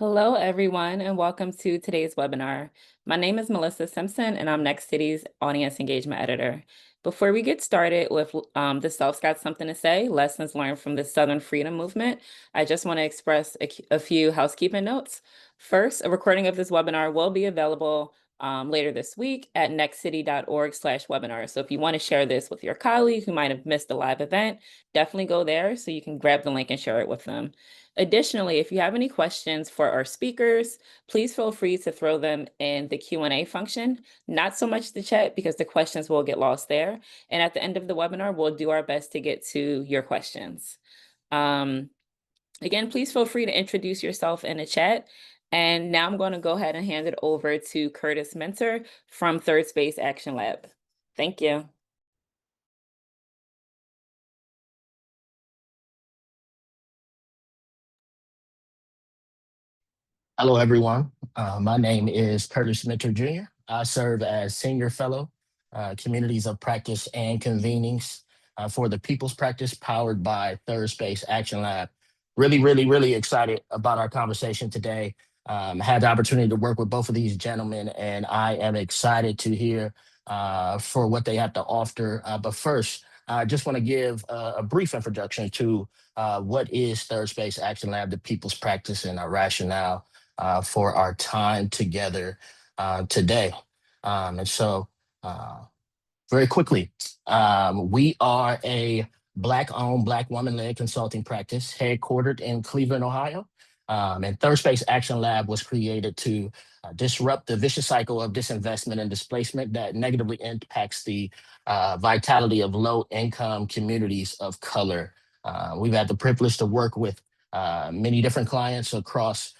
Hello, everyone, and welcome to today's webinar. My name is Melissa Simpson, and I'm Next City's Audience Engagement Editor. Before we get started with The Self's Got Something to Say, Lessons Learned from the Southern Freedom Movement, I just want to express a few housekeeping notes. First, a recording of this webinar will be available later this week at nextcity.org/webinar. So if you want to share this with your colleague who might have missed the live event, definitely go there so you can grab the link and share it with them. Additionally, if you have any questions for our speakers, please feel free to throw them in the Q&A function, not so much the chat because the questions will get lost there. And at the end of the webinar, we'll do our best to get to your questions. Again, please feel free to introduce yourself in the chat. And now I'm going to go ahead and hand it over to Curtis Mentor from Third Space Action Lab. Thank you. Hello, everyone. My name is Curtis Mentor Jr. I serve as Senior Fellow, Communities of Practice and Convenings for the People's Practice powered by Third Space Action Lab. Really excited about our conversation today. Had the opportunity to work with both of these gentlemen, and I am excited to hear for what they have to offer. But first, I just want to give a brief introduction to what is Third Space Action Lab, the People's Practice, and our rationale for our time together today. And so, very quickly, we are a Black-owned, Black woman-led consulting practice headquartered in Cleveland, Ohio. And Third Space Action Lab was created to disrupt the vicious cycle of disinvestment and displacement that negatively impacts the vitality of low-income communities of color. We've had the privilege to work with many different clients across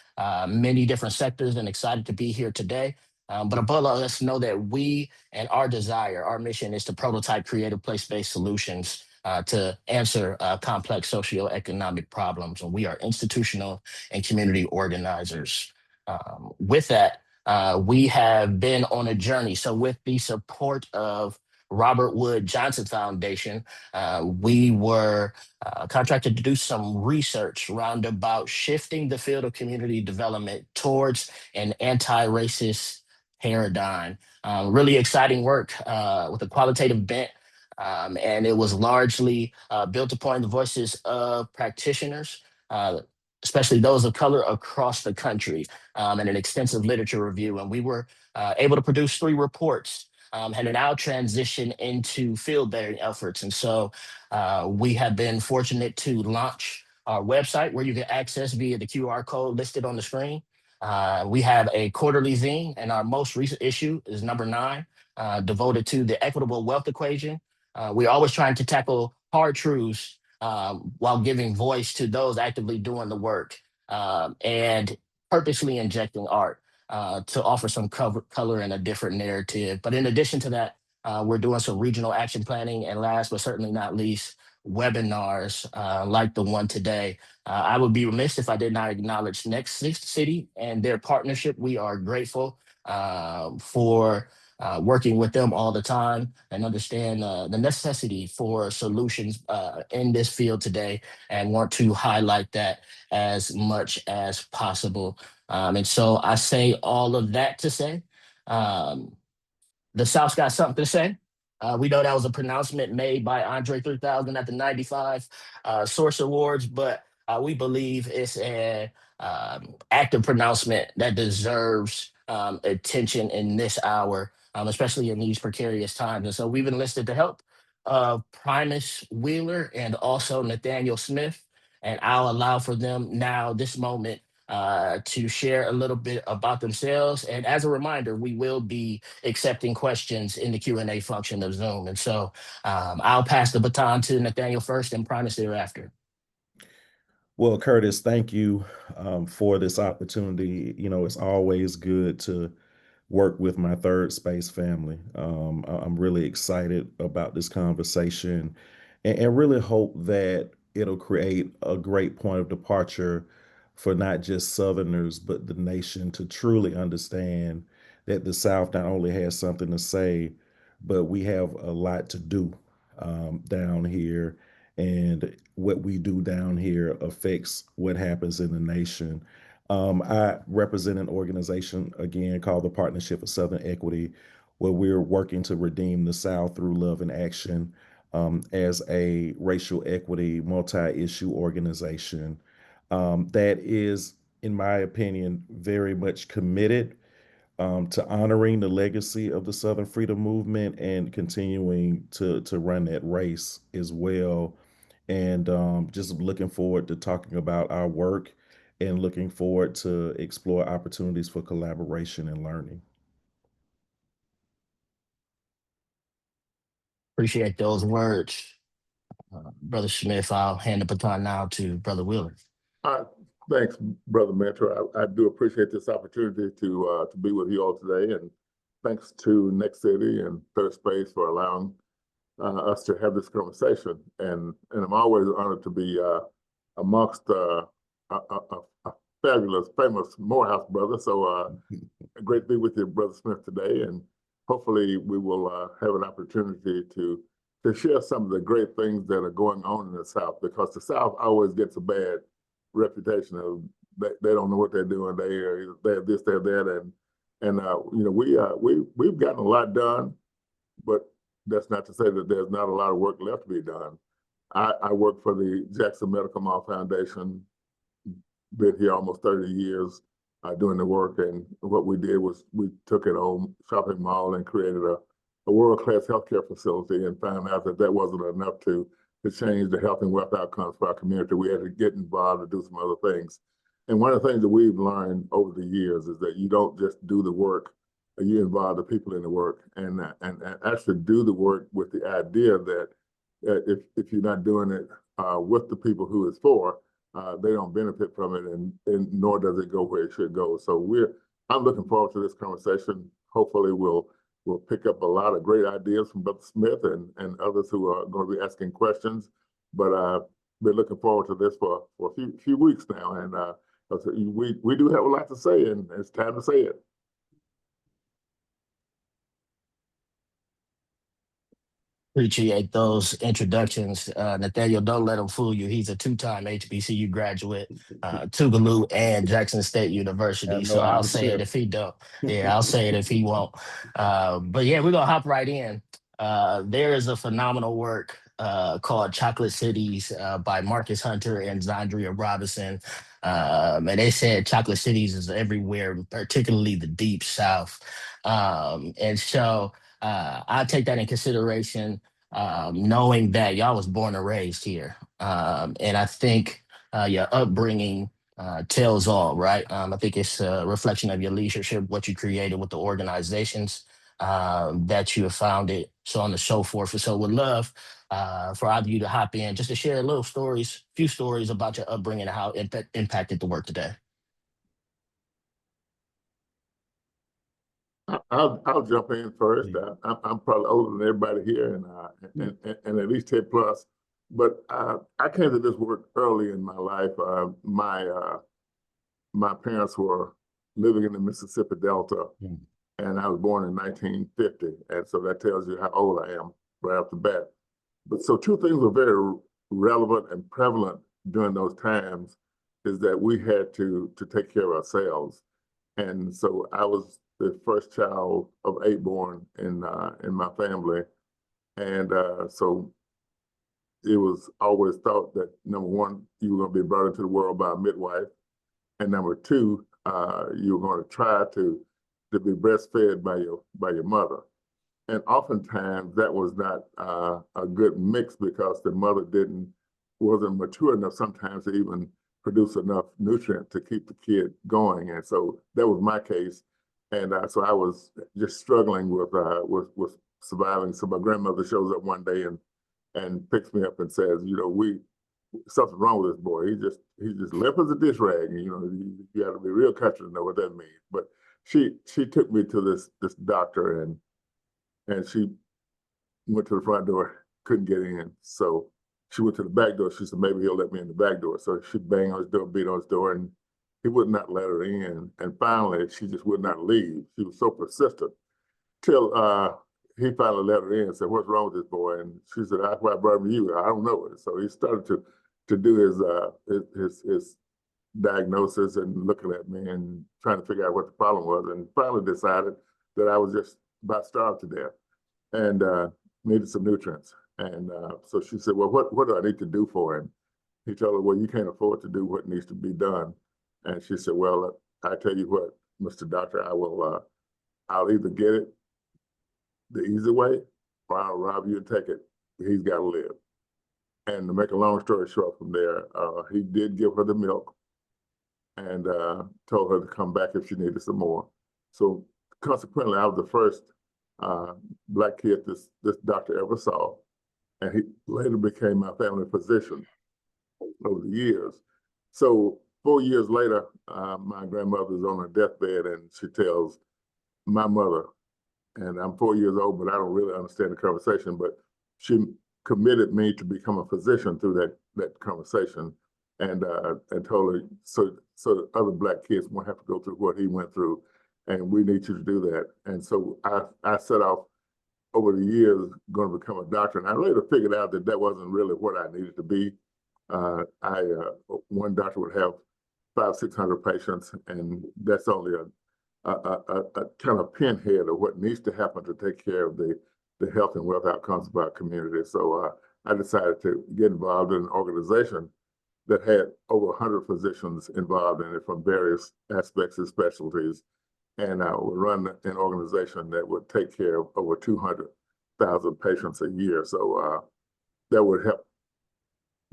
many different sectors, and excited to be here today. But above all, let's know that we and our desire, our mission is to prototype creative place-based solutions to answer complex socioeconomic problems. And we are institutional and community organizers. With that, we have been on a journey. So with the support of Robert Wood Johnson Foundation, we were contracted to do some research round about shifting the field of community development towards an anti-racist paradigm. Really exciting work with a qualitative bent. And it was largely built upon the voices of practitioners, especially those of color across the country, and an extensive literature review. And we were able to produce 3 reports and now transition into field-bearing efforts. And so we have been fortunate to launch our website where you can access via the QR code listed on the screen. We have a quarterly zine, and our most recent issue is number 9, devoted to the equitable wealth equation. We're always trying to tackle hard truths while giving voice to those actively doing the work, and purposely injecting art to offer some color and a different narrative. But in addition to that, we're doing some regional action planning, and last but certainly not least, webinars like the one today. I would be remiss if I did not acknowledge Next City and their partnership. We are grateful for working with them all the time and understand the necessity for solutions in this field today, and want to highlight that as much as possible. And so I say all of that to say, the South's got something to say. We know that was a pronouncement made by Andre 3000 at the 95 Source Awards, but we believe it's an active pronouncement that deserves attention in this hour, especially in these precarious times. And so we've enlisted the help of Primus Wheeler and also Nathaniel Smith, and I'll allow for them now, this moment, to share a little bit about themselves. And as a reminder, we will be accepting questions in the Q&A function of Zoom. And so I'll pass the baton to Nathaniel first and Primus thereafter. Well, Curtis, thank you for this opportunity. You know, it's always good to work with my Third Space family. I'm really excited about this conversation, and really hope that it'll create a great point of departure for not just Southerners, but the nation to truly understand that the South not only has something to say, but we have a lot to do down here. And what we do down here affects what happens in the nation. I represent an organization, again, called the Partnership for Southern Equity, where we're working to redeem the South through love and action, as a racial equity, multi-issue organization that is, in my opinion, very much committed to honoring the legacy of the Southern Freedom Movement and continuing to run that race as well. And just looking forward to talking about our work and looking forward to explore opportunities for collaboration and learning. Appreciate those words, Brother Smith. I'll hand the baton now to Brother Wheeler. Thanks, Brother Mentor. I do appreciate this opportunity to be with you all today, and thanks to Next City and Third Space for allowing us to have this conversation. And I'm always honored to be amongst a fabulous, famous Morehouse brother. So great to be with you, Brother Smith, today, and hopefully we will have an opportunity to share some of the great things that are going on in the South, because the South always gets a bad reputation of they don't know what they're doing. They have this, they have that, and you know, we've gotten a lot done, but that's not to say that there's not a lot of work left to be done. I work for the Jackson Medical Mall Foundation, been here almost 30 years doing the work, and what we did was we took an old shopping mall and created a world-class healthcare facility, and found out that that wasn't enough to change the health and wealth outcomes for our community. We had to get involved and do some other things. And one of the things that we've learned over the years is that you don't just do the work, you involve the people in the work, and actually do the work with the idea that if you're not doing it with the people who it's for, they don't benefit from it, and nor does it go where it should go. So I'm looking forward to this conversation. Hopefully we'll pick up a lot of great ideas from Brother Smith and others who are going to be asking questions. But I've been looking forward to this for a few weeks now, and we do have a lot to say, and it's time to say it. Appreciate those introductions. Nathaniel, don't let him fool you. He's a two-time HBCU graduate, Tougaloo and Jackson State University. So I'll say it if he don't. Yeah, I'll say it if he won't. But yeah, we're going to hop right in. There is a phenomenal work called Chocolate Cities by Marcus Hunter and Zandria Robinson. And they said Chocolate Cities is everywhere, particularly the Deep South. And so I take that in consideration, knowing that y'all was born and raised here. And I think your upbringing tells all, right? I think it's a reflection of your leadership, what you created with the organizations that you have founded, so on and so forth. And so would love for either of you to hop in just to share a few stories about your upbringing and how it impacted the work today. I'll jump in first. I'm probably older than everybody here, and at least 10 plus. But I came to this work early in my life. My parents were living in the Mississippi Delta, and I was born in 1950, and so that tells you how old I am right off the bat. But so two things were very relevant and prevalent during those times, is that we had to take care of ourselves, and so I was the first child of 8 born in my family, and so it was always thought that, number one, you were going to be brought into the world by a midwife, and number two, you were going to try to be breastfed by your mother. And oftentimes that was not a good mix, because the mother wasn't mature enough sometimes to even produce enough nutrient to keep the kid going. And so that was my case. And so I was just struggling with surviving. So my grandmother shows up one day and picks me up and says, you know, something's wrong with this boy. He's just limp as a dish rag. And, you know, you got to be real country to know what that means. But she took me to this doctor, and she went to the front door, couldn't get in. So she went to the back door. She said, maybe he'll let me in the back door. So she banged on his door, beat on his door, and he would not let her in. And finally, she just would not leave. She was so persistent till he finally let her in and said, what's wrong with this boy? And she said, that's why I brought him to you. I don't know it. So he started to do his diagnosis and looking at me and trying to figure out what the problem was, and finally decided that I was just about starved to death and needed some nutrients. And so she said, well, what do I need to do for him? He told her, well, you can't afford to do what needs to be done. And she said, well, I tell you what, Mr. Doctor, I'll either get it the easy way or I'll rob you and take it. He's got to live. And to make a long story short from there, he did give her the milk and told her to come back if she needed some more. So consequently, I was the first Black kid this doctor ever saw. And he later became my family physician over the years. So 4 years later, my grandmother's on her deathbed and she tells my mother, and I'm 4 years old, but I don't really understand the conversation, but she committed me to become a physician through that conversation and told her so other Black kids won't have to go through what he went through, and we need you to do that. And so I set off over the years going to become a doctor, and I later figured out that wasn't really what I needed to be. One doctor would have 500-600 patients, and that's only a kind of pinhead of what needs to happen to take care of the health and wealth outcomes of our community. So I decided to get involved in an organization that had over 100 physicians involved in it from various aspects and specialties. And I would run an organization that would take care of over 200,000 patients a year. So that would help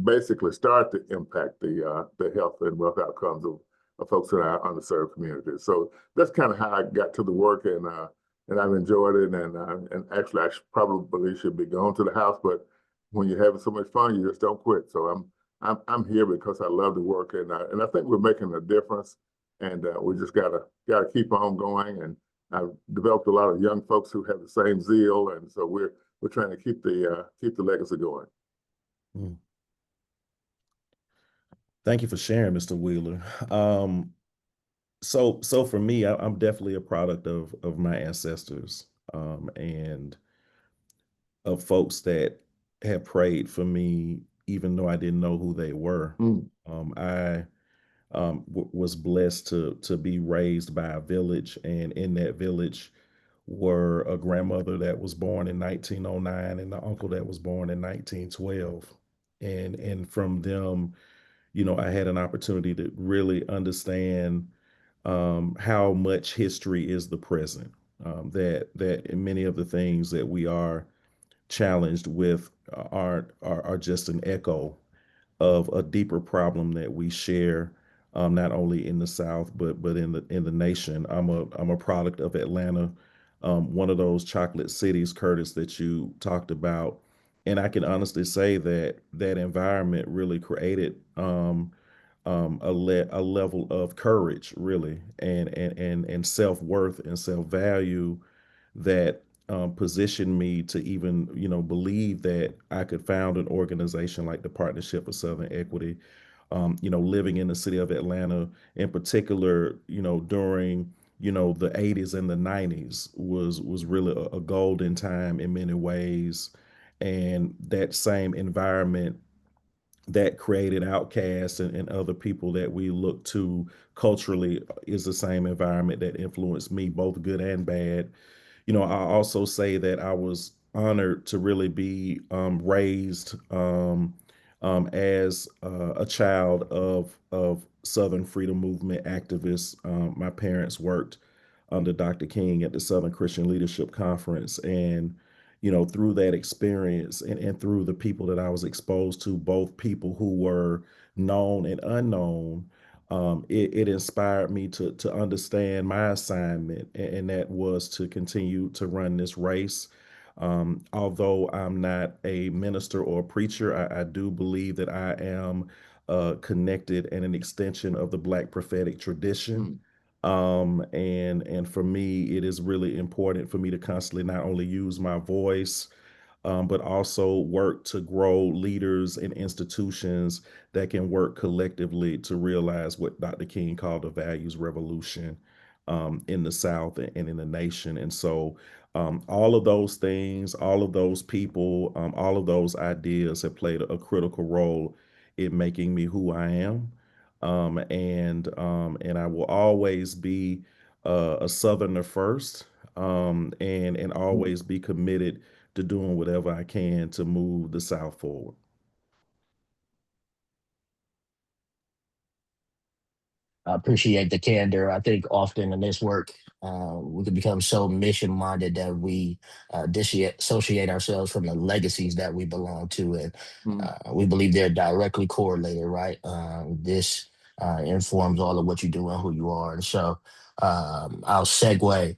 basically start to impact the health and wealth outcomes of folks in our underserved communities. So that's kind of how I got to the work, and I've enjoyed it. And actually, I probably should be going to the house, but when you're having so much fun, you just don't quit. So I'm here because I love the work, and I think we're making a difference, and we just gotta keep on going. And I've developed a lot of young folks who have the same zeal, and so we're trying to keep the legacy going. Mm. Thank you for sharing, Mr. Wheeler. So for me, I'm definitely a product of my ancestors, and of folks that have prayed for me, even though I didn't know who they were. Mm. I was blessed to be raised by a village, and in that village were a grandmother that was born in 1909 and an uncle that was born in 1912, and from them, I had an opportunity to really understand how much history is the present. That many of the things that we are challenged with are just an echo of a deeper problem that we share, not only in the South but in the nation. I'm a product of Atlanta, one of those chocolate cities, Curtis, that you talked about, and I can honestly say that that environment really created a level of courage, really, and self worth and self value that positioned me to even believe that I could found an organization like the Partnership for Southern Equity. Living in the city of Atlanta, in particular, during the 80s and the 90s was really a golden time in many ways, and that same environment that created outcasts and other people that we look to culturally is the same environment that influenced me, both good and bad. I also say that I was honored to really be raised as a child of Southern Freedom Movement activists. My parents worked under Dr. King at the Southern Christian Leadership Conference, and through that experience and through the people that I was exposed to, both people who were known and unknown, it inspired me to understand my assignment, and that was to continue to run this race. Although I'm not a minister or a preacher, I do believe that I am connected and an extension of the Black prophetic tradition. And for me, it is really important for me to constantly not only use my voice, but also work to grow leaders and institutions that can work collectively to realize what Dr. King called a values revolution in the South and in the nation. And so all of those things, all of those people, all of those ideas have played a critical role in making me who I am. And I will always be a Southerner first, and always be committed to doing whatever I can to move the South forward. I appreciate the candor. I think often in this work, we can become so mission minded that we dissociate ourselves from the legacies that we belong to. And we believe they're directly correlated, right? This informs all of what you do and who you are. And so I'll segue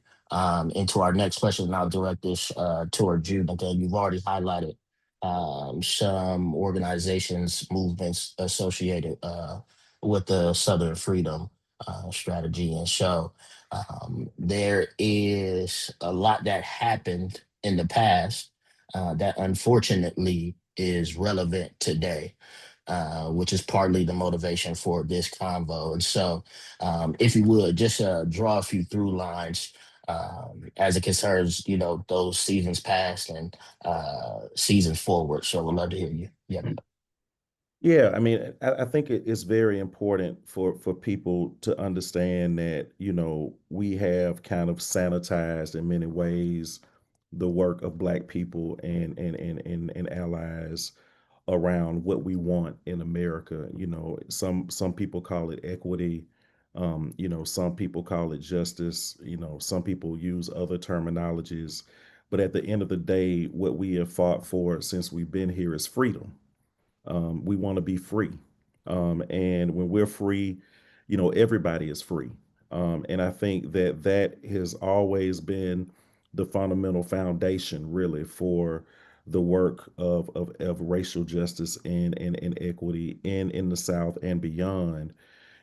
into our next question, and I'll direct this toward you. Okay, you've already highlighted some organizations, movements associated with the Southern Freedom strategy. And so there is a lot that happened in the past that unfortunately is relevant today. Which is partly the motivation for this convo. And so, if you would just draw a few through lines as it concerns, those seasons past and seasons forward. So, we'd love to hear you. Yeah. Yeah, I mean, I think it's very important for people to understand that, we have kind of sanitized in many ways the work of Black people and allies around what we want in America. Some people call it equity. Some people call it justice. Some people use other terminologies. But at the end of the day, what we have fought for since we've been here is freedom. We want to be free. And when we're free, everybody is free. And I think that that has always been the fundamental foundation, really, for the work of racial justice and equity in the South and beyond.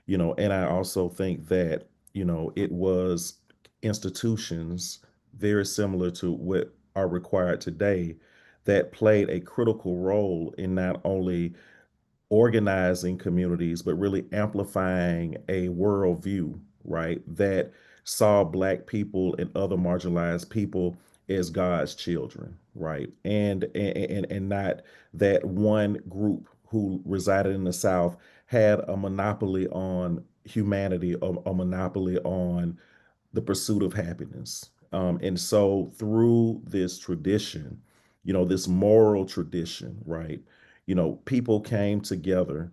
And I also think that, it was institutions very similar to what are required today that played a critical role in not only organizing communities, but really amplifying a worldview, right? That saw Black people and other marginalized people as God's children, right? And not that one group who resided in the South had a monopoly on humanity, or a monopoly on the pursuit of happiness. And so through this tradition, this moral tradition, right? People came together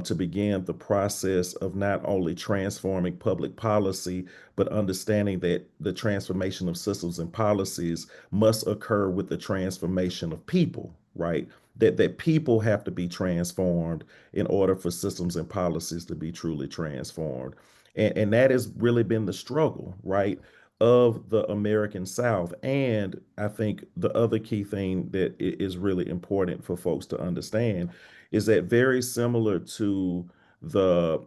to begin the process of not only transforming public policy, but understanding that the transformation of systems and policies must occur with the transformation of people, right? That people have to be transformed in order for systems and policies to be truly transformed. And that has really been the struggle, right, of the American South. And I think the other key thing that is really important for folks to understand is that very similar to the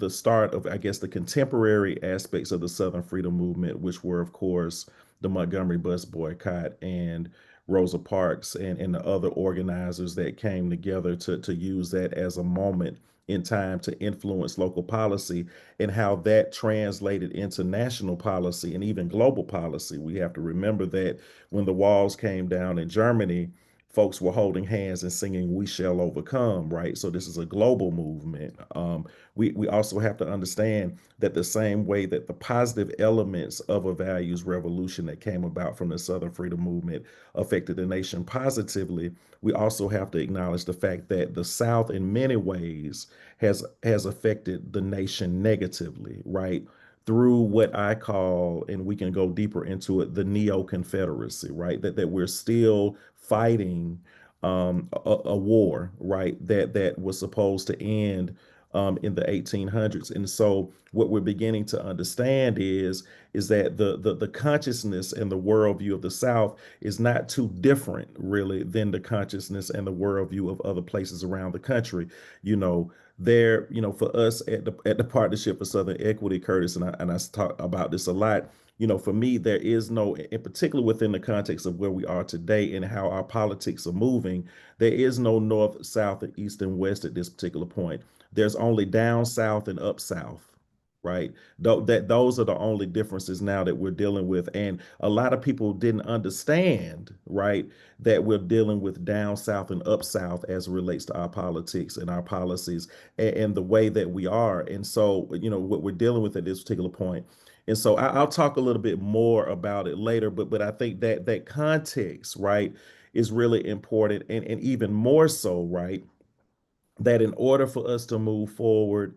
start of, I guess, the contemporary aspects of the Southern Freedom Movement, which were, of course, the Montgomery bus boycott and Rosa Parks and the other organizers that came together to use that as a moment in time to influence local policy, and how that translated into national policy and even global policy. We have to remember that when the walls came down in Germany, folks were holding hands and singing "We Shall Overcome," right? So this is a global movement. We also have to understand that the same way that the positive elements of a values revolution that came about from the Southern Freedom Movement affected the nation positively, we also have to acknowledge the fact that the South, in many ways, has affected the nation negatively, right? Through what I call, and we can go deeper into it, the neo-Confederacy, right? That we're still fighting a war, right? That was supposed to end in the 1800s. And so what we're beginning to understand is that the consciousness and the worldview of the South is not too different, really, than the consciousness and the worldview of other places around the country. For us at the Partnership for Southern Equity, Curtis, and I talk about this a lot. For me, there is no, in particular within the context of where we are today and how our politics are moving, there is no north, south, and east and west at this particular point. There's only down south and up south. right? Those are the only differences now that we're dealing with. And a lot of people didn't understand, right, that we're dealing with down south and up south as it relates to our politics and our policies and the way that we are. And so, what we're dealing with at this particular point. And so I'll talk a little bit more about it later, but I think that context, right, is really important, and even more so, right, that in order for us to move forward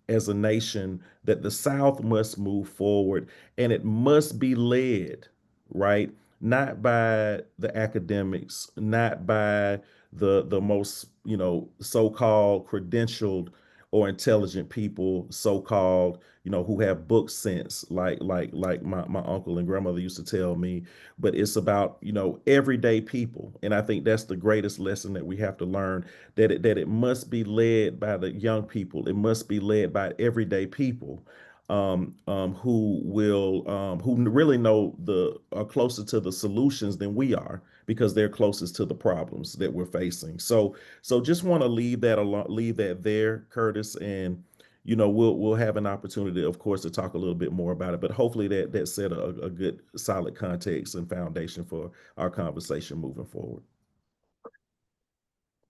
as a nation, that the South must move forward, and it must be led, right, not by the academics, not by the most, so-called credentialed or intelligent people, so-called, who have book sense, like my uncle and grandmother used to tell me, but it's about, everyday people. And I think that's the greatest lesson that we have to learn, that it must be led by the young people. It must be led by everyday people, who really are closer to the solutions than we are, because they're closest to the problems that we're facing. So just want to leave that there, Curtis, and we'll have an opportunity, of course, to talk a little bit more about it. But hopefully that set a good solid context and foundation for our conversation moving forward.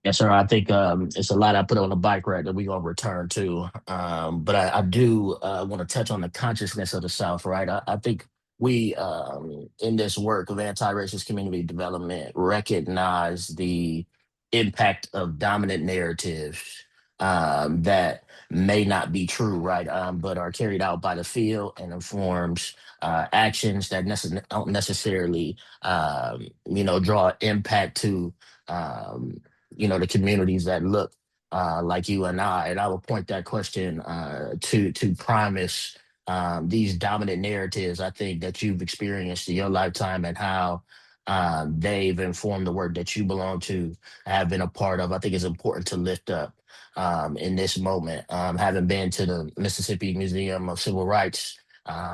Yes, sir. I think it's a lot I put on the bike rack that we're gonna return to. But I do want to touch on the consciousness of the South, right? I think we, in this work of anti-racist community development, recognize the impact of dominant narratives that may not be true, right? But are carried out by the field and informs actions that don't necessarily, draw impact to. Um, the communities that look like you and I. And I will point that question to Primus. These dominant narratives, I think, that you've experienced in your lifetime, and how they've informed the work that you belong to, have been a part of. I think it's important to lift up in this moment. Having been to the Mississippi Museum of Civil Rights,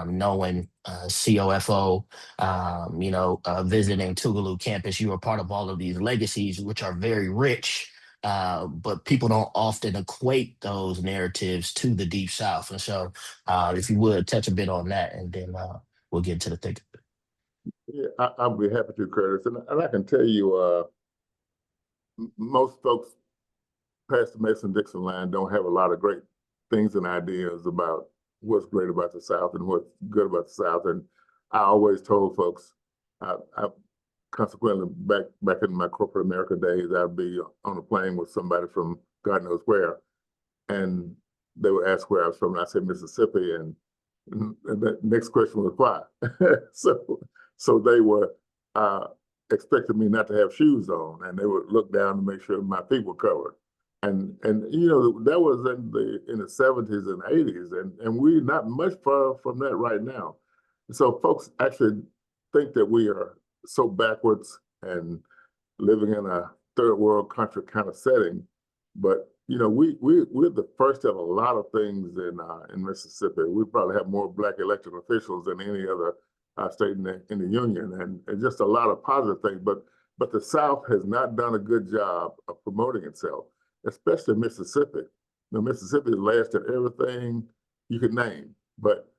knowing COFO, visiting Tougaloo campus, you are part of all of these legacies, which are very rich. But people don't often equate those narratives to the Deep South. And so, if you would touch a bit on that, and then we'll get to the thick of it. Yeah, I'll be happy to, Curtis. And I can tell you, most folks past the Mason-Dixon line don't have a lot of great things and ideas about what's great about the South and what's good about the South. And I always told folks, I consequently, back in my corporate America days, I'd be on a plane with somebody from God knows where, and they would ask where I was from, and I said Mississippi, and the next question was why. so they were expecting me not to have shoes on, and they would look down to make sure my feet were covered. And that was in the 70s and 80s, and we're not much far from that right now. So folks actually think that we are so backwards and living in a third world country kind of setting, but we're the first of a lot of things in Mississippi. We probably have more Black elected officials than any other state in the union, and just a lot of positive things. But the South has not done a good job of promoting itself, especially Mississippi. Mississippi is last at everything you could name, but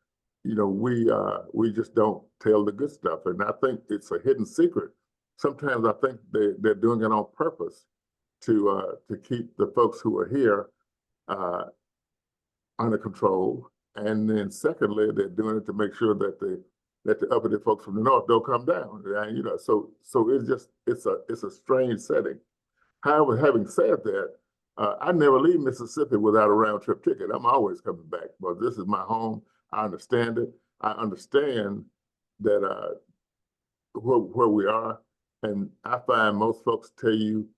we just don't tell the good stuff, and I think it's a hidden secret. Sometimes I think they're doing it on purpose to keep the folks who are here under control, and then secondly, they're doing it to make sure that the uppity folks from the north don't come down. And, so it's a strange setting. However, having said that, I never leave Mississippi without a round trip ticket. I'm always coming back, but this is my home. I understand it. I understand that where we are, and I find most folks tell you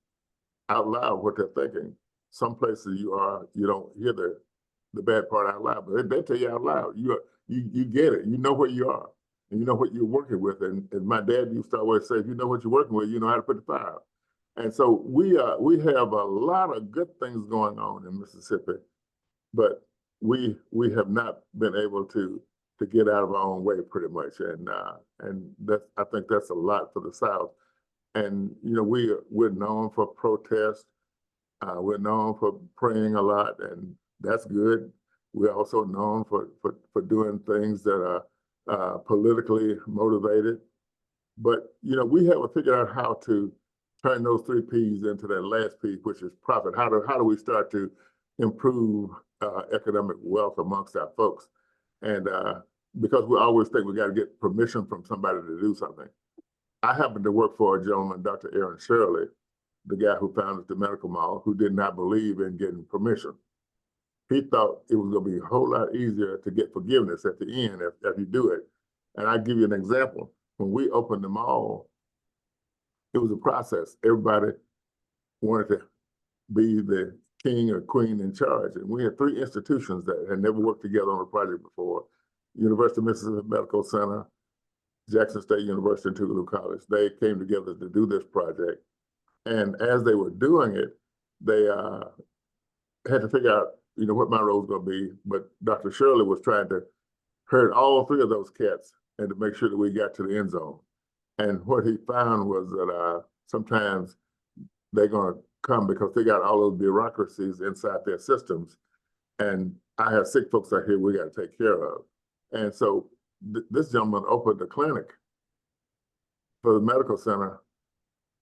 out loud what they're thinking. Some places you don't hear the bad part out loud, but they tell you out loud. You get it. You know where you are, and you know what you're working with. And my dad used to always say, if you know what you're working with, you know how to put the fire out. And so we have a lot of good things going on in Mississippi, but we have not been able to get out of our own way pretty much, and I think that's a lot for the South. And we're known for protest, we're known for praying a lot, and that's good. We're also known for doing things that are politically motivated. But we haven't figured out how to turn those three P's into that last P, which is profit. How do we start to improve economic wealth amongst our folks? And because we always think we got to get permission from somebody to do something. I happen to work for a gentleman, Dr. Aaron Shirley, the guy who founded the medical mall, who did not believe in getting permission. He thought it was going to be a whole lot easier to get forgiveness at the end if you do it. And I give you an example. When we opened the mall, it was a process. Everybody wanted to be the king or queen in charge. And we had three institutions that had never worked together on a project before. University of Mississippi Medical Center, Jackson State University, and Tougaloo College. They came together to do this project. And as they were doing it, they had to figure out, what my role was going to be. But Dr. Shirley was trying to herd all three of those cats and to make sure that we got to the end zone. And what he found was that sometimes they're going to come because they got all those bureaucracies inside their systems. And I have sick folks out here we got to take care of. And so this gentleman opened a clinic for the medical center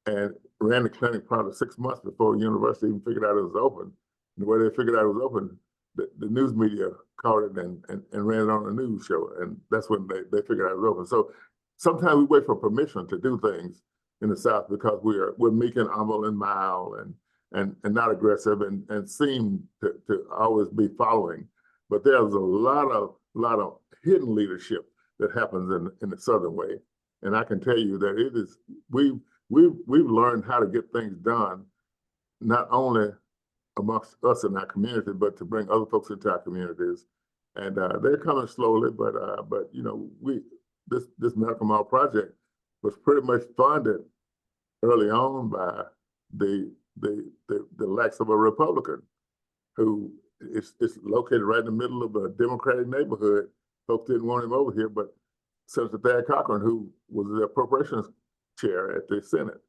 and ran the clinic probably 6 months before the university even figured out it was open. And the way they figured out it was open, the news media caught it and ran it on a news show. And that's when they figured out it was open. So sometimes we wait for permission to do things in the South because we're meek and humble and mild and not aggressive and seem to always be following. But there's a lot of hidden leadership that happens in the Southern way. And I can tell you that it is we've learned how to get things done, not only amongst us in our community, but to bring other folks into our communities. And they're coming slowly, but this medical mall project was pretty much funded early on by the likes of a Republican who is located right in the middle of a Democratic neighborhood. Folks didn't want him over here, but Senator Thad Cochran, who was the appropriations chair at the Senate,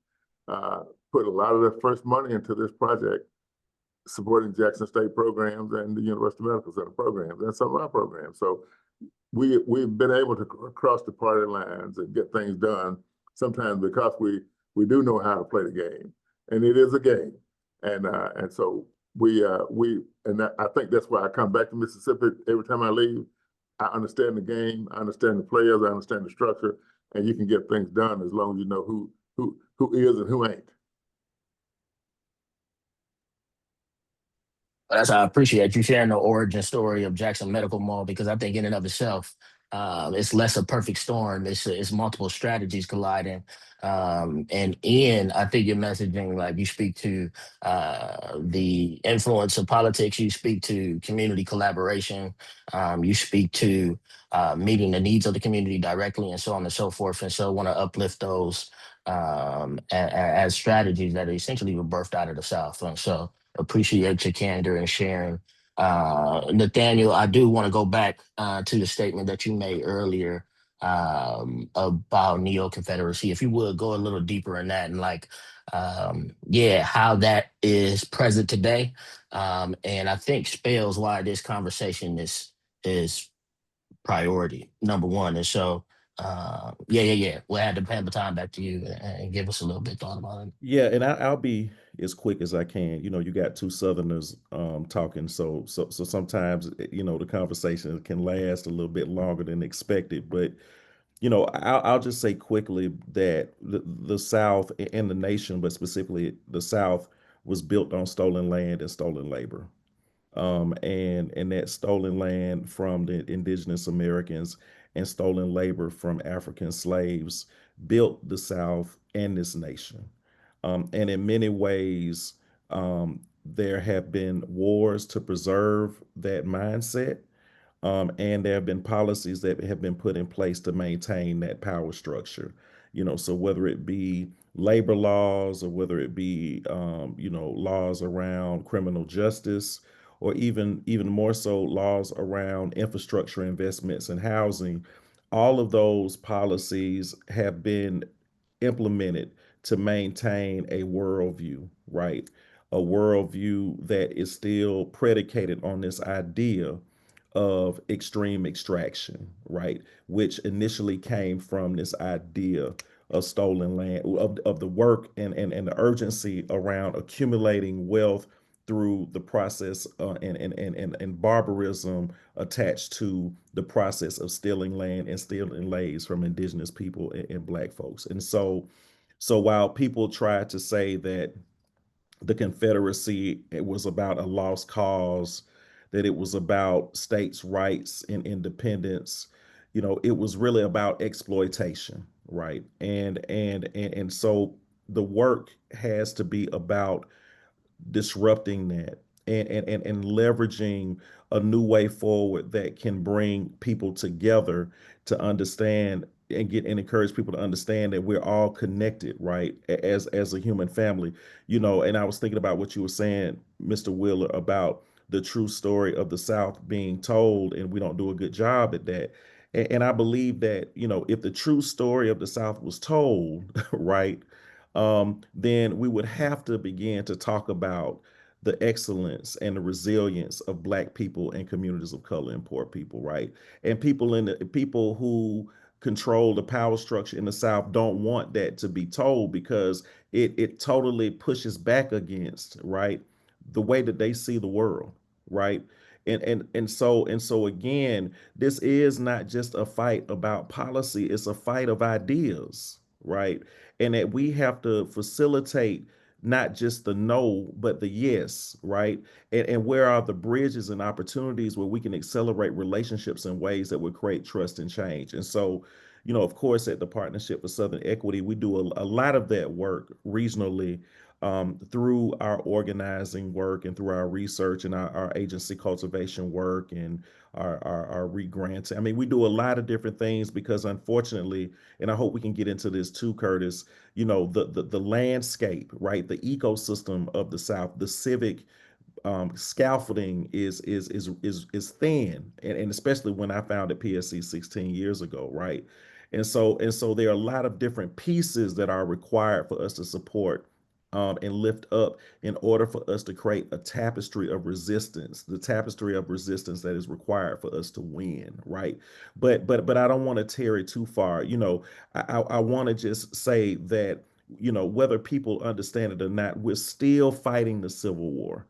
put a lot of their first money into this project, supporting Jackson State programs and the University Medical Center programs and some of our programs. So we've been able to cross the party lines and get things done sometimes because we do know how to play the game, and it is a game. And so I think that's why I come back to Mississippi every time I leave. I understand the game, I understand the players, I understand the structure, and you can get things done as long as you know who is and who ain't. I appreciate you sharing the origin story of Jackson Medical Mall because I think in and of itself, it's less a perfect storm. It's multiple strategies colliding. I think your messaging, like you speak to the influence of politics, you speak to community collaboration, you speak to meeting the needs of the community directly, and so on and so forth. And so, I want to uplift those as strategies that essentially were birthed out of the South. And so appreciate your candor and sharing. Nathaniel, I do want to go back to the statement that you made earlier about neo-Confederacy. If you would go a little deeper in that and how that is present today. And I think spells why this conversation is priority number one. And so we'll have to hand the time back to you and give us a little bit thought about it. Yeah, and I'll be as quick as I can. You got two Southerners talking, so sometimes the conversation can last a little bit longer than expected. But I'll just say quickly that the South and the nation, but specifically the South, was built on stolen land and stolen labor. And that stolen land from the indigenous Americans and stolen labor from African slaves built the South and this nation. And in many ways, there have been wars to preserve that mindset. And there have been policies that have been put in place to maintain that power structure. So whether it be labor laws or whether it be, laws around criminal justice, or even more so laws around infrastructure investments and housing, all of those policies have been implemented to maintain a worldview, right? A worldview that is still predicated on this idea of extreme extraction, right? Which initially came from this idea of stolen land, of the work and the urgency around accumulating wealth through the process and barbarism attached to the process of stealing land and stealing slaves from indigenous people and black folks. And so while people try to say that the Confederacy, it was about a lost cause, that it was about states' rights and independence. It was really about exploitation, right? And so the work has to be about disrupting that and leveraging a new way forward that can bring people together to understand and encourage people to understand that we're all connected, right? As a human family. And I was thinking about what you were saying, Mr. Wheeler, about the true story of the South being told, and we don't do a good job at that. And I believe that, if the true story of the South was told, right, then we would have to begin to talk about the excellence and the resilience of Black people and communities of color and poor people, right? And people who control the power structure in the South don't want that to be told, because it totally pushes back against, right, the way that they see the world, right? And so again, this is not just a fight about policy, it's a fight of ideas, right? And that we have to facilitate not just the no, but the yes, right? And where are the bridges and opportunities where we can accelerate relationships in ways that would create trust and change? And so, of course, at the Partnership for Southern Equity, we do a lot of that work regionally, through our organizing work and through our research and our agency cultivation work and our re-granting. I mean, we do a lot of different things because, unfortunately, and I hope we can get into this too, Curtis, the landscape, right? The ecosystem of the South, the civic scaffolding is thin, and especially when I founded PSC 16 years ago, right? And so there are a lot of different pieces that are required for us to support and lift up in order for us to create a tapestry of resistance, the tapestry of resistance that is required for us to win, right? But I don't want to tear it too far. I want to just say that, whether people understand it or not, we're still fighting the Civil War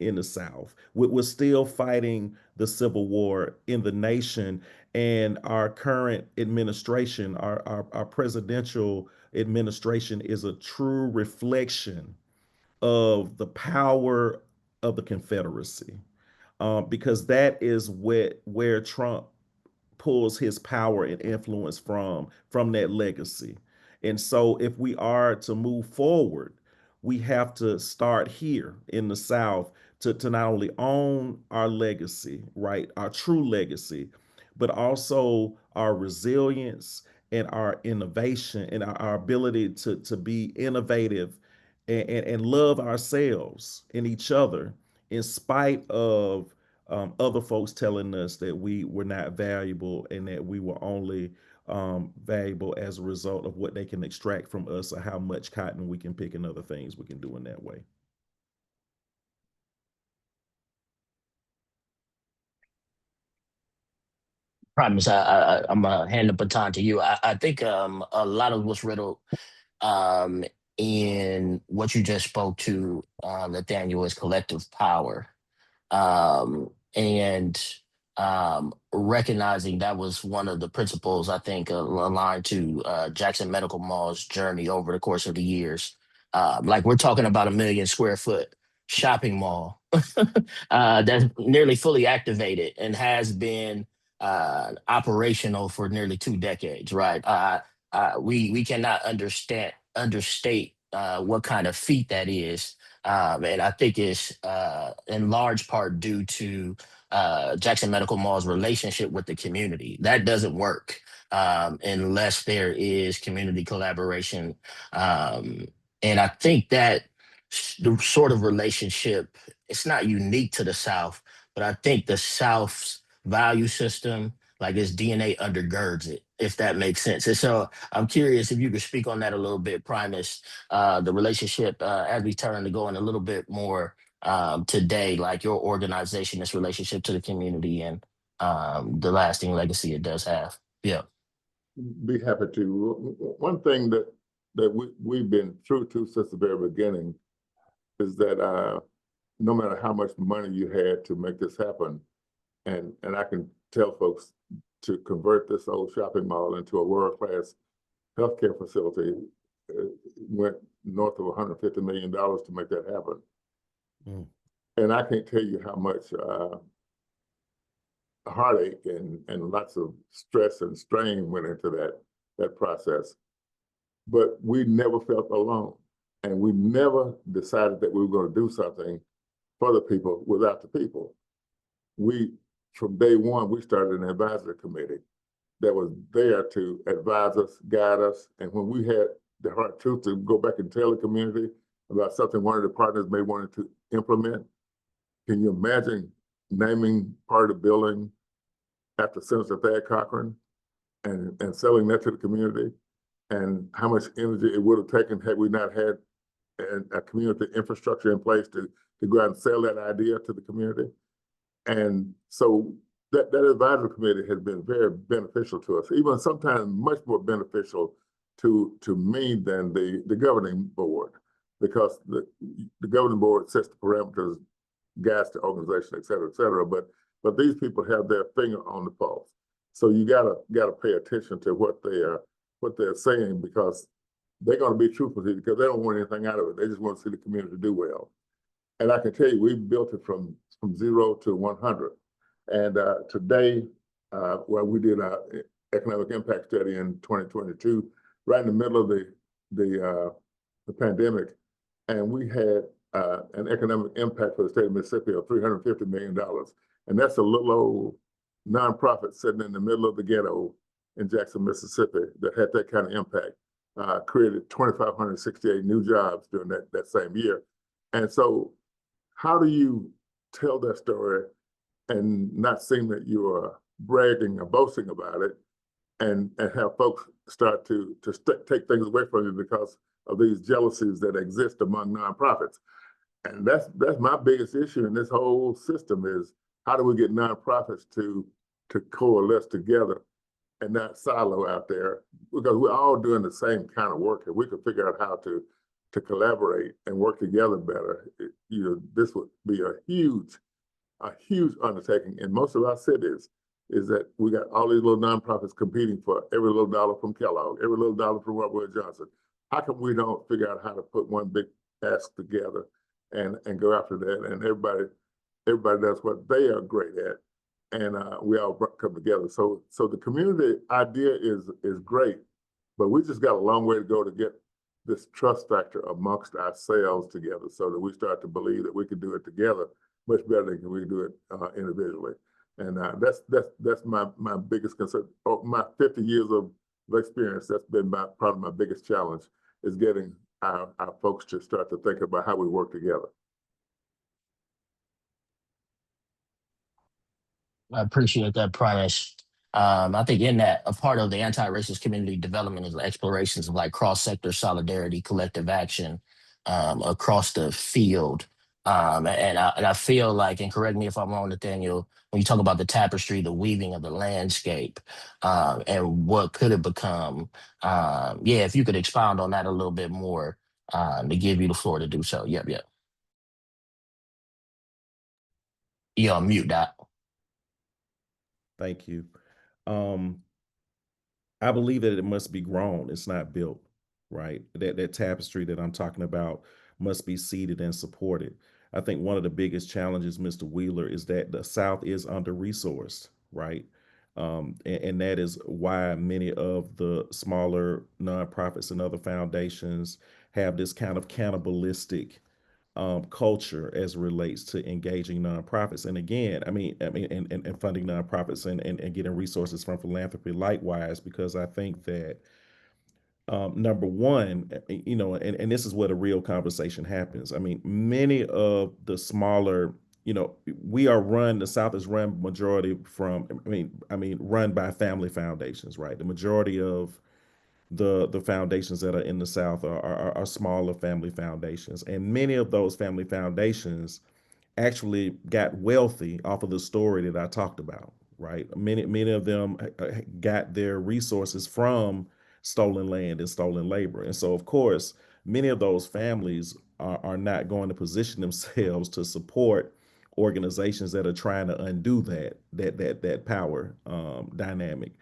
in the South. We're still fighting the Civil War in the nation. And our current administration, our presidential administration, is a true reflection of the power of the Confederacy. Because that is where Trump pulls his power and influence from that legacy. And so if we are to move forward, we have to start here in the South to not only own our legacy, right, our true legacy, but also our resilience and our innovation and our ability to be innovative and love ourselves and each other in spite of other folks telling us that we were not valuable and that we were only valuable as a result of what they can extract from us or how much cotton we can pick and other things we can do in that way. Primus, I'm gonna hand the baton to you. I think a lot of what's riddled um, in what you just spoke to, Nathaniel, is collective power, and recognizing that was one of the principles I think aligned to Jackson Medical Mall's journey over the course of the years. Like we're talking about a 1 million square foot shopping mall that's nearly fully activated and has been operational for nearly 2 decades, right? We cannot understate what kind of feat that is, and I think it's in large part due to Jackson Medical Mall's relationship with the community. That doesn't work unless there is community collaboration. And I think that the sort of relationship, it's not unique to the South, but I think the South's value system, like its DNA undergirds it, if that makes sense. And so I'm curious if you could speak on that a little bit, Primus, the relationship as we turn to going a little bit more today, like your organization, this relationship to the community, and the lasting legacy it does have. Yeah. Be happy to. One thing that we've been true to since the very beginning is that no matter how much money you had to make this happen, and I can tell folks to convert this old shopping mall into a world-class healthcare facility, went north of $150 million to make that happen. Mm. And I can't tell you how much heartache and lots of stress and strain went into that process. But we never felt alone. And we never decided that we were going to do something for the people without the people. From day one, we started an advisory committee that was there to advise us, guide us. And when we had the hard truth to go back and tell the community about something one of the partners may wanted to implement, can you imagine naming part of the building after Senator Thad Cochran and selling that to the community, and how much energy it would have taken had we not had a community infrastructure in place to go out and sell that idea to the community? And so that advisory committee has been very beneficial to us, even sometimes much more beneficial to me than the governing board, because the governing board sets the parameters, guides the organization, et cetera, but these people have their finger on the pulse. So you gotta pay attention to what they're saying, because they're going to be truthful to you, because they don't want anything out of it. They just want to see the community do well. And I can tell you, we built it from 0 to 100. And today, we did an economic impact study in 2022, right in the middle of the pandemic, and we had an economic impact for the state of Mississippi of $350 million. And that's a little old nonprofit sitting in the middle of the ghetto in Jackson, Mississippi, that had that kind of impact. Created 2,568 new jobs during that same year. And so how do you tell that story and not seem that you are bragging or boasting about it, and have folks start to take things away from you because of these jealousies that exist among nonprofits? And that's my biggest issue in this whole system, is how do we get nonprofits to coalesce together and not silo out there, because we're all doing the same kind of work. If we could figure out how to collaborate and work together better, this would be a huge undertaking in most of our cities. Is that we got all these little nonprofits competing for every little dollar from Kellogg, every little dollar from Robert Johnson. How come we don't figure out how to put one big ask together and go after that? And everybody does what they are great at, and we all come together. So the community idea is great, but we just got a long way to go to get this trust factor amongst ourselves together, so that we start to believe that we can do it together much better than we do it individually. And that's my biggest concern. Oh, my 50 years of experience, that's been probably my biggest challenge, is getting our folks to start to think about how we work together. I appreciate that, Primus. I think in that, a part of the anti-racist community development is explorations of like cross-sector solidarity, collective action across the field. And I feel like, and correct me if I'm wrong, Nathaniel, when you talk about the tapestry, the weaving of the landscape, and what could have become, yeah, if you could expound on that a little bit more, to give you the floor to do so. Yep. You're on mute, Doc. Thank you. I believe that it must be grown. It's not built, right? That tapestry that I'm talking about must be seeded and supported. I think one of the biggest challenges, Mr. Wheeler, is that the South is under-resourced, right? And that is why many of the smaller nonprofits and other foundations have this kind of cannibalistic culture as it relates to engaging nonprofits. And again, and funding nonprofits and getting resources from philanthropy likewise, because I think that number one, and this is where the real conversation happens. I mean, many of the smaller, the South is run majority from, run by family foundations, right? The majority of the foundations that are in the South are smaller family foundations, and many of those family foundations actually got wealthy off of the story that I talked about, right? Many of them got their resources from stolen land and stolen labor. And so, of course, many of those families are not going to position themselves to support organizations that are trying to undo that power dynamic.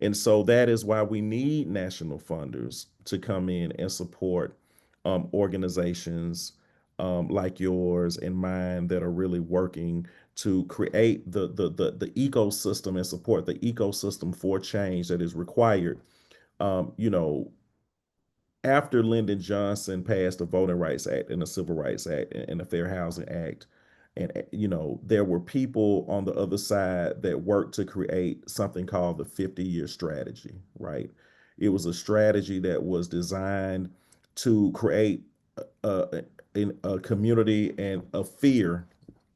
And so that is why we need national funders to come in and support organizations like yours and mine that are really working to create the ecosystem and support the ecosystem for change that is required. You know, after Lyndon Johnson passed the Voting Rights Act and the Civil Rights Act and the Fair Housing Act, and you know, there were people on the other side that worked to create something called the 50-year strategy, right? It was a strategy that was designed to create a community and a fear,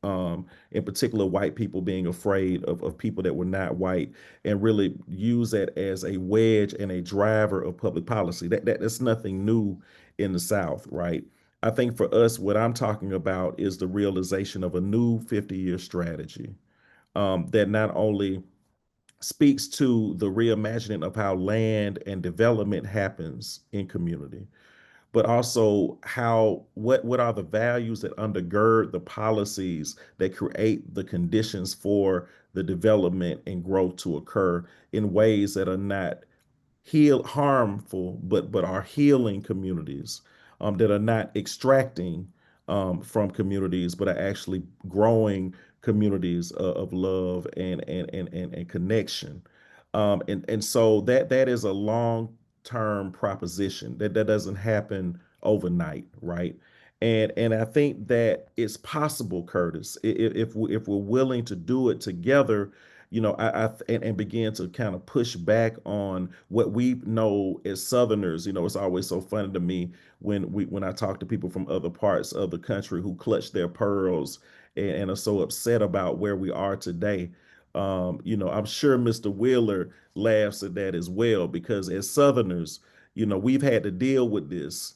in particular white people being afraid of people that were not white, and really use that as a wedge and a driver of public policy. That's nothing new in the South, right? I think for us, what I'm talking about is the realization of a new 50-year strategy that not only speaks to the reimagining of how land and development happens in community, but also how what are the values that undergird the policies that create the conditions for the development and growth to occur in ways that are not harmful, but are healing communities, that are not extracting from communities, but are actually growing communities of love and connection. And so that is a long term proposition that doesn't happen overnight, right? And I think that it's possible, Curtis, if we're willing to do it together, you know, and begin to kind of push back on what we know as Southerners. You know, it's always so funny to me when I talk to people from other parts of the country who clutch their pearls and are so upset about where we are today. You know, I'm sure Mr. Wheeler laughs at that as well, because as Southerners, you know, we've had to deal with this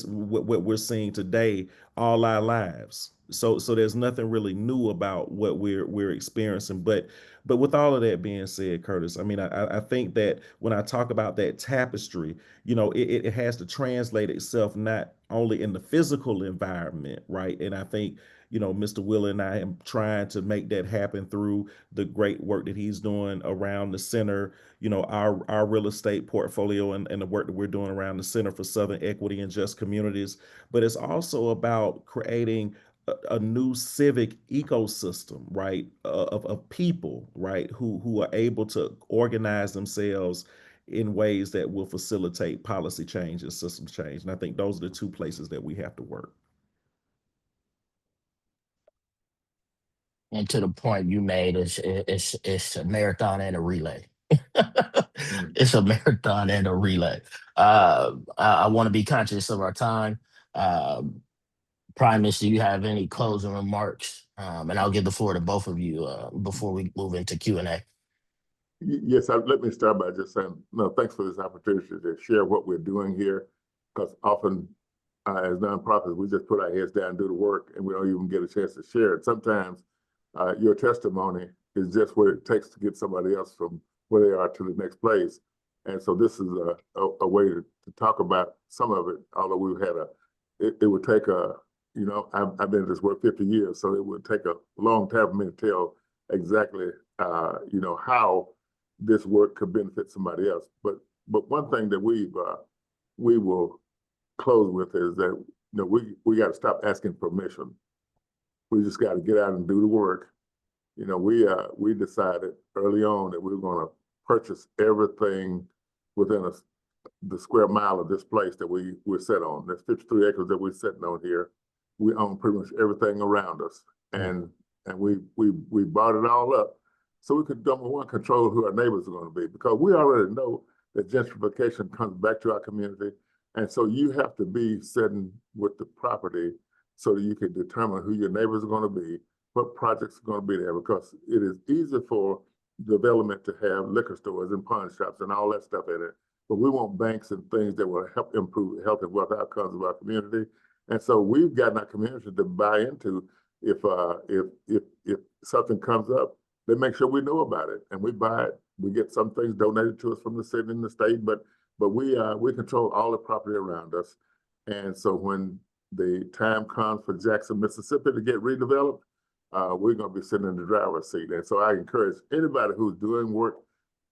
what we're seeing today all our lives. So there's nothing really new about what we're experiencing. But with all of that being said, Curtis, I mean, I think that when I talk about that tapestry, you know, it has to translate itself not only in the physical environment, right? And I think, you know, Mr. Wheeler and I am trying to make that happen through the great work that he's doing around the center, you know, our real estate portfolio and the work that we're doing around the Center for Southern Equity and Just Communities. But it's also about creating a new civic ecosystem, right, of people, right, who are able to organize themselves in ways that will facilitate policy change and system change. And I think those are the two places that we have to work. And to the point you made, it's a marathon and a relay. It's a marathon and a relay. I want to be conscious of our time. Uh, Primus, do you have any closing remarks? And I'll give the floor to both of you before we move into Q&A. Yes, let me start by just saying, no, thanks for this opportunity to share what we're doing here, because often as nonprofits, we just put our heads down and do the work, and we don't even get a chance to share it. Sometimes your testimony is just what it takes to get somebody else from where they are to the next place. And so this is a way to talk about some of it, although we've had it would take you know, I've been at this work 50 years, so it would take a long time for me to tell exactly, you know, how this work could benefit somebody else. But one thing that we will close with is that, you know, we got to stop asking permission. We just got to get out and do the work. You know, we decided early on that we were going to purchase everything within the square mile of this place that we're set on. There's 53 acres that we're sitting on here. We own pretty much everything around us, and we bought it all up so we could, number one, control who our neighbors are going to be, because we already know that gentrification comes back to our community. And so you have to be sitting with the property so that you can determine who your neighbors are going to be, what projects are going to be there, because it is easy for development to have liquor stores and pawn shops and all that stuff in it. But we want banks and things that will help improve the health and wealth outcomes of our community. And so we've gotten our community to buy into if something comes up, they make sure we know about it and we buy it. We get some things donated to us from the city and the state, but we control all the property around us. And so when the time comes for Jackson, Mississippi to get redeveloped, we're going to be sitting in the driver's seat. And so I encourage anybody who's doing work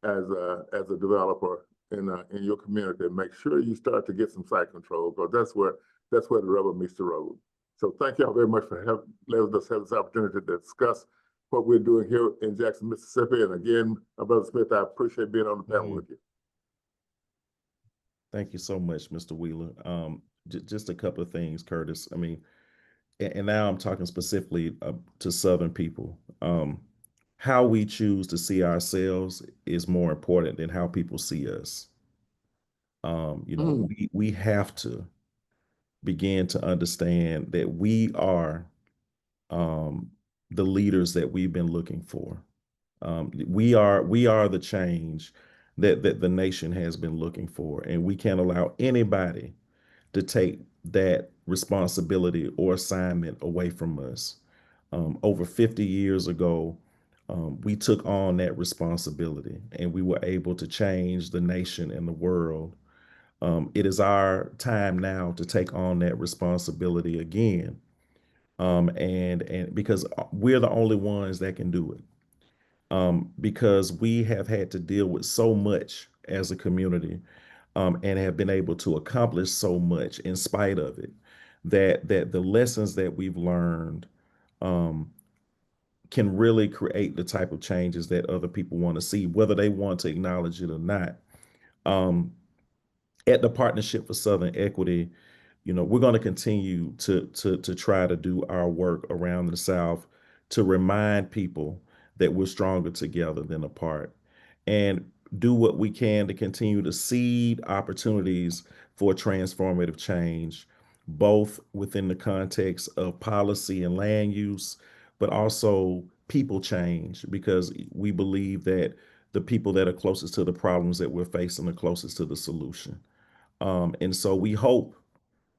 as a developer in your community, make sure you start to get some site control, because that's where the rubber meets the road. So thank y'all very much for letting us have this opportunity to discuss what we're doing here in Jackson, Mississippi. And again, Brother Smith, I appreciate being on the panel with you. Thank you so much, Mr. Wheeler. Just a couple of things, Curtis. I mean, and now I'm talking specifically to Southern people. How we choose to see ourselves is more important than how people see us. We have to begin to understand that we are the leaders that we've been looking for. We are the change that the nation has been looking for, and we can't allow anybody to take that responsibility or assignment away from us. Over 50 years ago, we took on that responsibility and we were able to change the nation and the world. It is our time now to take on that responsibility again. And because we're the only ones that can do it. Because we have had to deal with so much as a community, and have been able to accomplish so much in spite of it, that the lessons that we've learned um, can really create the type of changes that other people want to see, whether they want to acknowledge it or not. Um, at the Partnership for Southern Equity, we're going to continue to try to do our work around the South to remind people that we're stronger together than apart, and do what we can to continue to seed opportunities for transformative change, both within the context of policy and land use, but also people change, because we believe that the people that are closest to the problems that we're facing are closest to the solution. And so we hope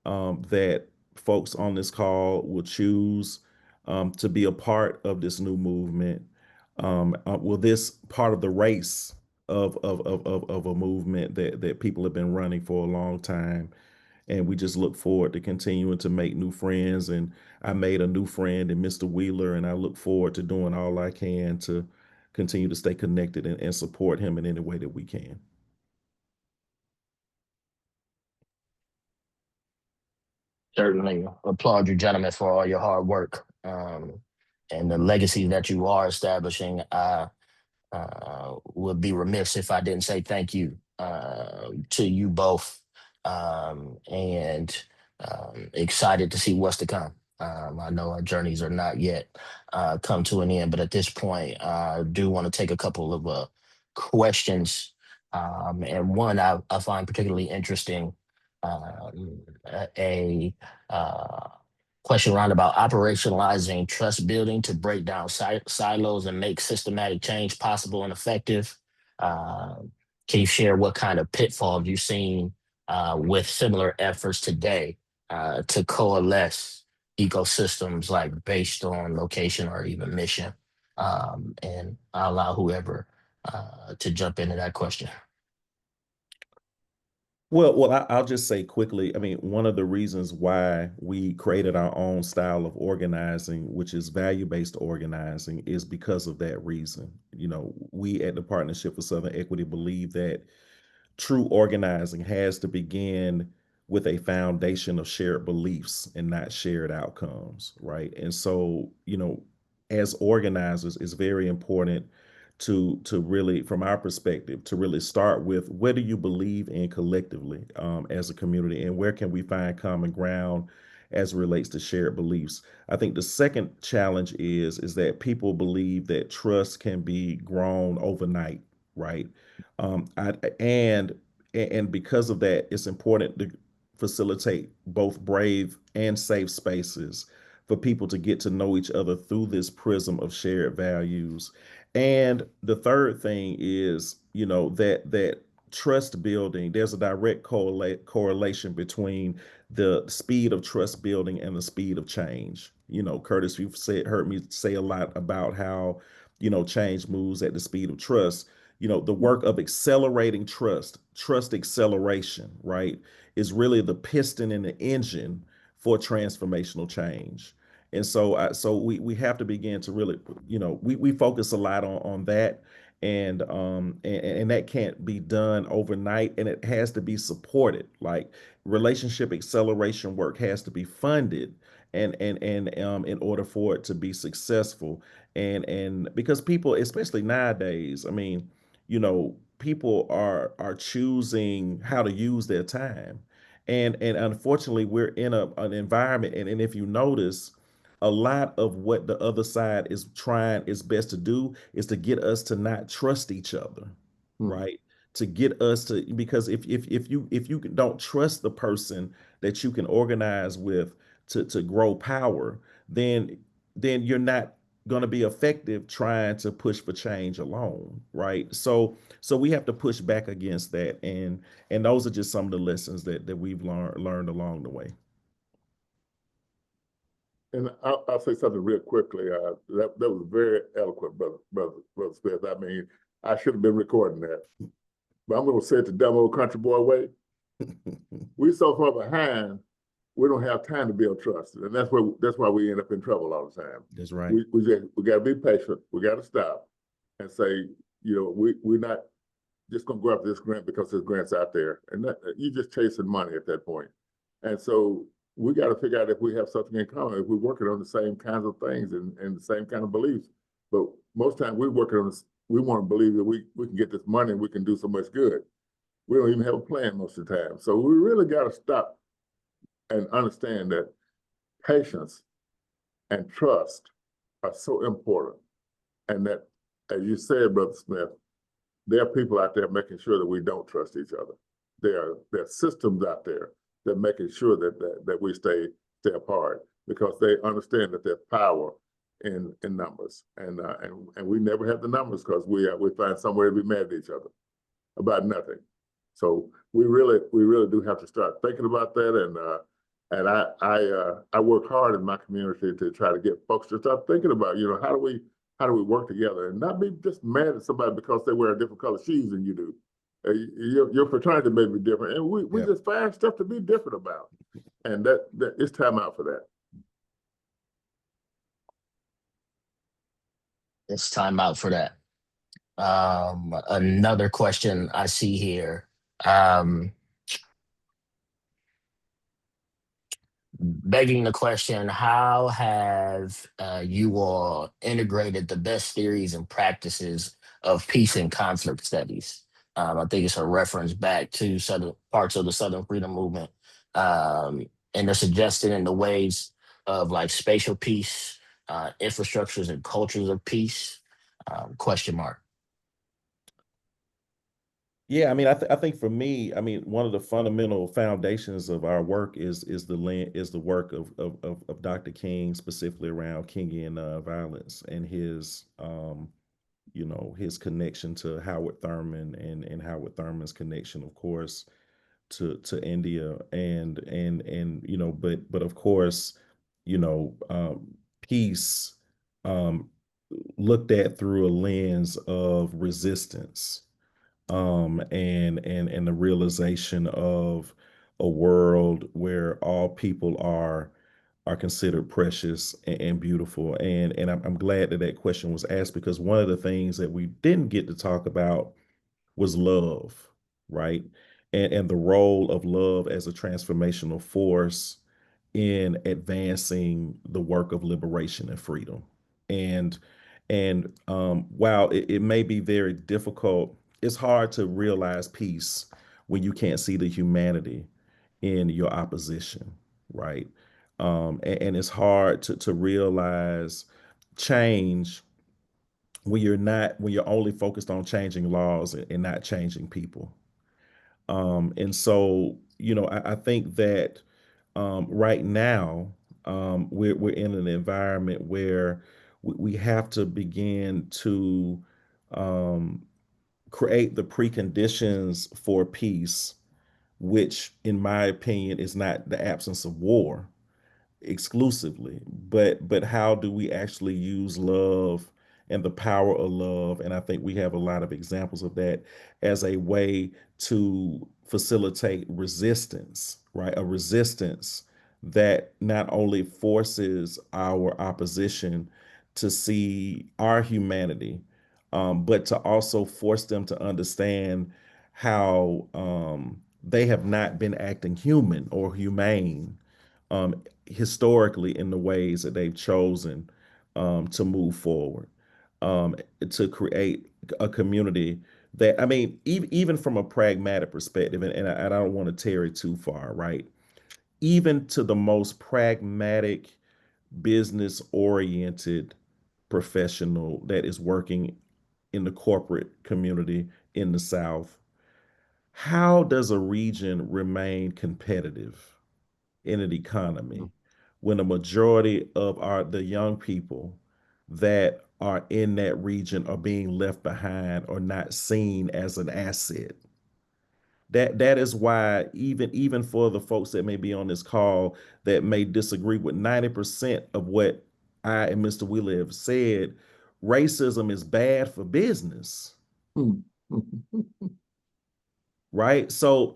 that folks on this call will choose to be a part of this new movement. Will this part of the race of a movement that people have been running for a long time? And we just look forward to continuing to make new friends. And I made a new friend in Mr. Wheeler, and I look forward to doing all I can to continue to stay connected and support him in any way that we can. Certainly applaud you, gentlemen, for all your hard work, and the legacy that you are establishing. I would be remiss if I didn't say thank you to you both, and excited to see what's to come. I know our journeys are not yet come to an end, but at this point, I do want to take a couple of questions. And one I find particularly interesting, a uh, question around about operationalizing trust building to break down silos and make systematic change possible and effective. Uh, can you share what kind of pitfalls you've seen with similar efforts today to coalesce ecosystems, like based on location or even mission? And I'll allow whoever to jump into that question. I'll just say quickly. I mean, one of the reasons why we created our own style of organizing, which is value-based organizing, is because of that reason. We at the Partnership for Southern Equity believe that true organizing has to begin with a foundation of shared beliefs and not shared outcomes, right? And so, as organizers, it's very important to really, from our perspective, to really start with, what do you believe in collectively, as a community, and where can we find common ground as it relates to shared beliefs? I think the second challenge is that people believe that trust can be grown overnight, right? I and because of that, it's important to facilitate both brave and safe spaces for people to get to know each other through this prism of shared values. And the third thing is, that trust building, there's a direct correlation between the speed of trust building and the speed of change. Curtis, you've heard me say a lot about how change moves at the speed of trust. The work of accelerating trust acceleration, right, is really the piston in the engine for transformational change. And so we have to begin to really, we focus a lot on that, and that can't be done overnight, and it has to be supported. Like, relationship acceleration work has to be funded, and in order for it to be successful. And because people, especially nowadays, I mean, people are choosing how to use their time. And unfortunately, we're in an environment, and if you notice, a lot of what the other side is trying its best to do is to get us to not trust each other, Hmm. right? To get us to, because if you don't trust the person that you can organize with to grow power, then you're not going to be effective trying to push for change alone, right? So we have to push back against that, and those are just some of the lessons that we've learned along the way. And I'll say something real quickly. That was very eloquent, brother Smith. I mean, I should have been recording that, but I'm going to say it the dumb old country boy way. We so far behind, we don't have time to build trust, and that's why we end up in trouble all the time. That's right. We got to be patient. We got to stop and say, we're not just going to go after this grant because this grant's out there, and you're just chasing money at that point. And so we got to figure out if we have something in common, if we're working on the same kinds of things and the same kind of beliefs. But most times we're working on this, we want to believe that we can get this money and we can do so much good. We don't even have a plan most of the time. So we really got to stop and understand that patience and trust are so important. And that, as you said, Brother Smith, there are people out there making sure that we don't trust each other. There are systems out there that making sure that we stay apart, because they understand that there's power in numbers, and we never have the numbers because we find somewhere to be mad at each other about nothing. So we really do have to start thinking about that, and I work hard in my community to try to get folks to start thinking about, how do we work together and not be just mad at somebody because they wear a different color shoes than you do. Your fraternity may be different, and we just find stuff to be different about, and that it's time out for that. It's time out for that. Another question I see here. Begging the question, how have you all integrated the best theories and practices of peace and conflict studies? I think it's a reference back to southern parts of the Southern Freedom Movement, and they're suggested in the ways of like spatial peace, infrastructures and cultures of peace. Question mark. Yeah, I mean, I think for me, I mean, one of the fundamental foundations of our work is the work of Dr. King, specifically around Kingian violence, and his connection to Howard Thurman, and Howard Thurman's connection, of course, to India, and but of course, peace, um, looked at through a lens of resistance, and the realization of a world where all people are considered precious and beautiful. And I'm glad that question was asked, because one of the things that we didn't get to talk about was love, right? And the role of love as a transformational force in advancing the work of liberation and freedom. And while it may be very difficult, it's hard to realize peace when you can't see the humanity in your opposition, right? And it's hard to realize change when you're only focused on changing laws and not changing people. And so, I think that right now, we're in an environment where we have to begin to um, create the preconditions for peace, which, in my opinion, is not the absence of war exclusively, but how do we actually use love and the power of love. And I think we have a lot of examples of that as a way to facilitate resistance, right? A resistance that not only forces our opposition to see our humanity, but to also force them to understand how they have not been acting human or humane historically in the ways that they've chosen to move forward, to create a community that, I mean, even from a pragmatic perspective, and I don't want to tear it too far, right? Even to the most pragmatic, business oriented professional that is working in the corporate community in the South, how does a region remain competitive in an economy when a majority of the young people that are in that region are being left behind or not seen as an asset? That is why even for the folks that may be on this call that may disagree with 90% of what I and Mr. Wheeler have said, racism is bad for business. Hmm. Right. So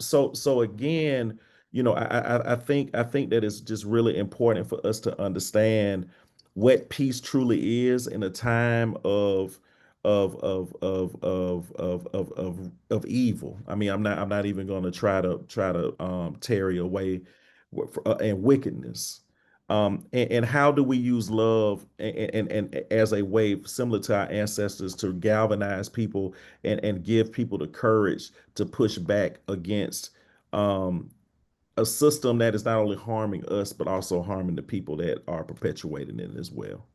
again, I think that it's just really important for us to understand what peace truly is in a time of evil. I mean, I'm not even going to try to tarry away and wickedness. And how do we use love and as a way similar to our ancestors to galvanize people and give people the courage to push back against a system that is not only harming us but also harming the people that are perpetuating it as well.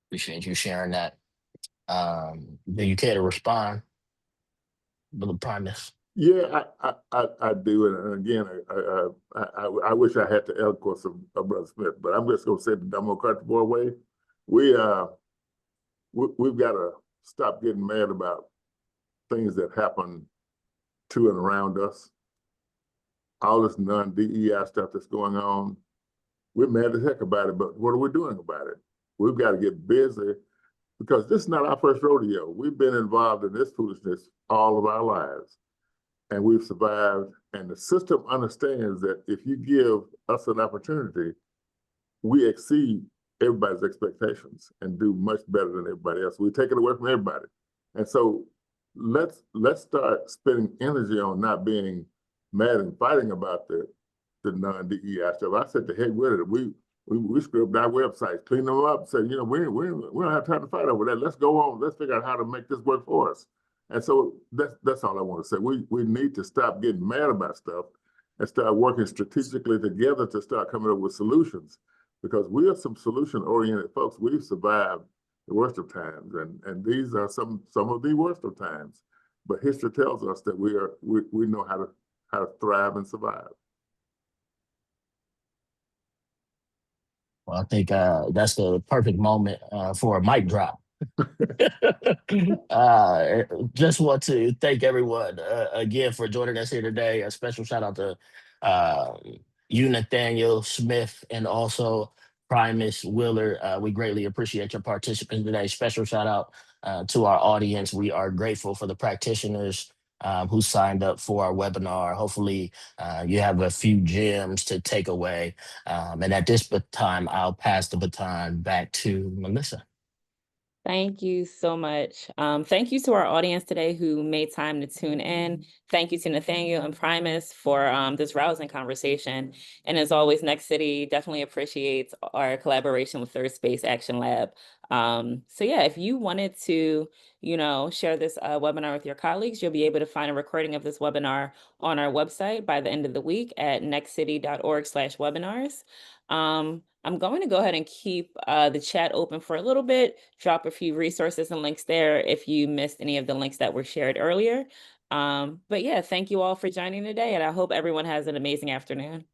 Appreciate you sharing that. Do you care to respond, Brother Primus? Yeah, I do, and again, I wish I had the eloquence of Brother Smith, but I'm just going to say the Democratic Board way. We've got to stop getting mad about things that happen to and around us. All this non-DEI stuff that's going on, we're mad as heck about it, but what are we doing about it? We've got to get busy because this is not our first rodeo. We've been involved in this foolishness all of our lives, and we've survived. And the system understands that if you give us an opportunity, we exceed everybody's expectations and do much better than everybody else. We take it away from everybody. And so let's start spending energy on not being mad and fighting about the non-DEI stuff. I said the heck with it. We scrubbed our websites, cleaned them up, said, we don't have time to fight over that. Let's go on. Let's figure out how to make this work for us. And so that's all I want to say. We need to stop getting mad about stuff and start working strategically together to start coming up with solutions, because we are some solution-oriented folks. We've survived the worst of times, and these are some of the worst of times. But history tells us that we know how to thrive and survive. Well, I think that's the perfect moment for a mic drop. uh, just want to thank everyone again for joining us here today. A special shout out to uh, you, Nathaniel Smith, and also Primus Wheeler. We greatly appreciate your participation today. Special shout out to our audience. We are grateful for the practitioners who signed up for our webinar. Hopefully, you have a few gems to take away. And at this time, I'll pass the baton back to Melissa. Thank you so much. Thank you to our audience today who made time to tune in. Thank you to Nathaniel and Primus for this rousing conversation. And as always, Next City definitely appreciates our collaboration with Third Space Action Lab. So yeah, if you wanted to, share this webinar with your colleagues, you'll be able to find a recording of this webinar on our website by the end of the week at nextcity.org/webinars. I'm going to go ahead and keep the chat open for a little bit, drop a few resources and links there if you missed any of the links that were shared earlier. But yeah, thank you all for joining today, and I hope everyone has an amazing afternoon.